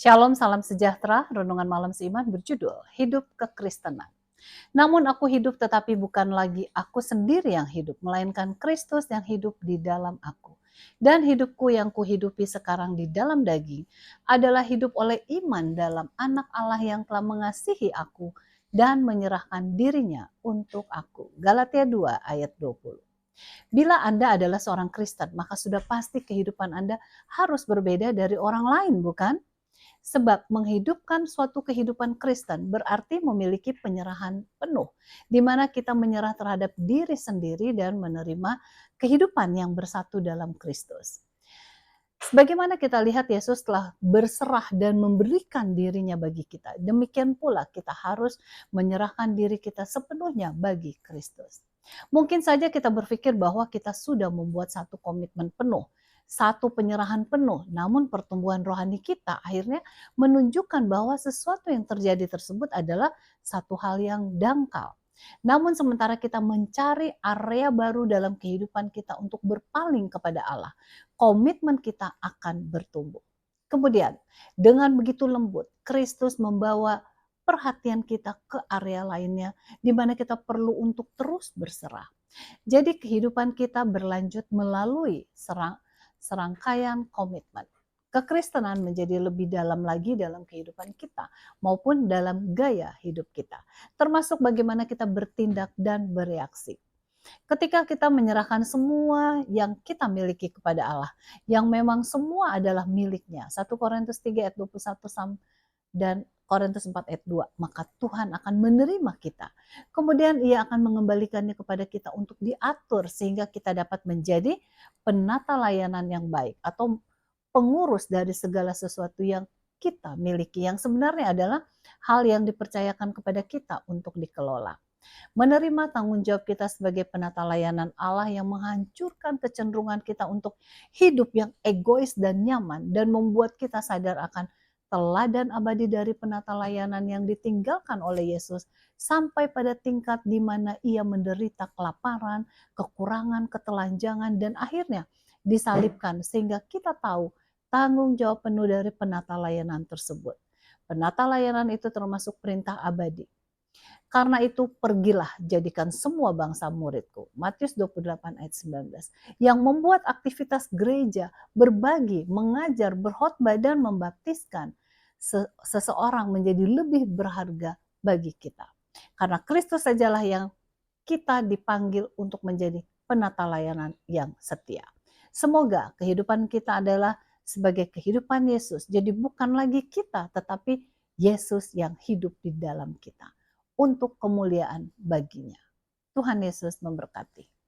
Shalom, salam sejahtera. Renungan malam seiman berjudul Hidup Kekristenan. Namun aku hidup tetapi bukan lagi aku sendiri yang hidup, melainkan Kristus yang hidup di dalam aku. Dan hidupku yang kuhidupi sekarang di dalam daging adalah hidup oleh iman dalam Anak Allah yang telah mengasihi aku dan menyerahkan dirinya untuk aku. Galatia 2 ayat 20. Bila Anda adalah seorang Kristen, maka sudah pasti kehidupan Anda harus berbeda dari orang lain, bukan? Sebab menghidupkan suatu kehidupan Kristen berarti memiliki penyerahan penuh, di mana kita menyerah terhadap diri sendiri dan menerima kehidupan yang bersatu dalam Kristus. Sebagaimana kita lihat Yesus telah berserah dan memberikan dirinya bagi kita, demikian pula kita harus menyerahkan diri kita sepenuhnya bagi Kristus. Mungkin saja kita berpikir bahwa kita sudah membuat satu komitmen penuh, satu penyerahan penuh, namun pertumbuhan rohani kita akhirnya menunjukkan bahwa sesuatu yang terjadi tersebut adalah satu hal yang dangkal. Namun sementara kita mencari area baru dalam kehidupan kita untuk berpaling kepada Allah, komitmen kita akan bertumbuh. Kemudian dengan begitu lembut, Kristus membawa perhatian kita ke area lainnya di mana kita perlu untuk terus berserah. Jadi kehidupan kita berlanjut melalui serangkaian komitmen. Kekristenan menjadi lebih dalam lagi dalam kehidupan kita maupun dalam gaya hidup kita, termasuk bagaimana kita bertindak dan bereaksi. Ketika kita menyerahkan semua yang kita miliki kepada Allah, yang memang semua adalah miliknya. 1 Korintus 3 ayat 21 dan Korintus 4 ayat 2, maka Tuhan akan menerima kita. Kemudian ia akan mengembalikannya kepada kita untuk diatur sehingga kita dapat menjadi penata layanan yang baik atau pengurus dari segala sesuatu yang kita miliki, yang sebenarnya adalah hal yang dipercayakan kepada kita untuk dikelola. Menerima tanggung jawab kita sebagai penata layanan Allah yang menghancurkan kecenderungan kita untuk hidup yang egois dan nyaman dan membuat kita sadar akan teladan abadi dari penata layanan yang ditinggalkan oleh Yesus sampai pada tingkat di mana ia menderita kelaparan, kekurangan, ketelanjangan dan akhirnya disalibkan sehingga kita tahu tanggung jawab penuh dari penata layanan tersebut. Penata layanan itu termasuk perintah abadi. Karena itu pergilah jadikan semua bangsa muridku. Matius 28 ayat 19. Yang membuat aktivitas gereja, berbagi, mengajar, berkhotbah dan membaptiskan seseorang menjadi lebih berharga bagi kita. Karena Kristus sajalah yang kita dipanggil untuk menjadi penata layanan yang setia. Semoga kehidupan kita adalah sebagai kehidupan Yesus. Jadi bukan lagi kita, tetapi Yesus yang hidup di dalam kita untuk kemuliaan baginya. Tuhan Yesus memberkati.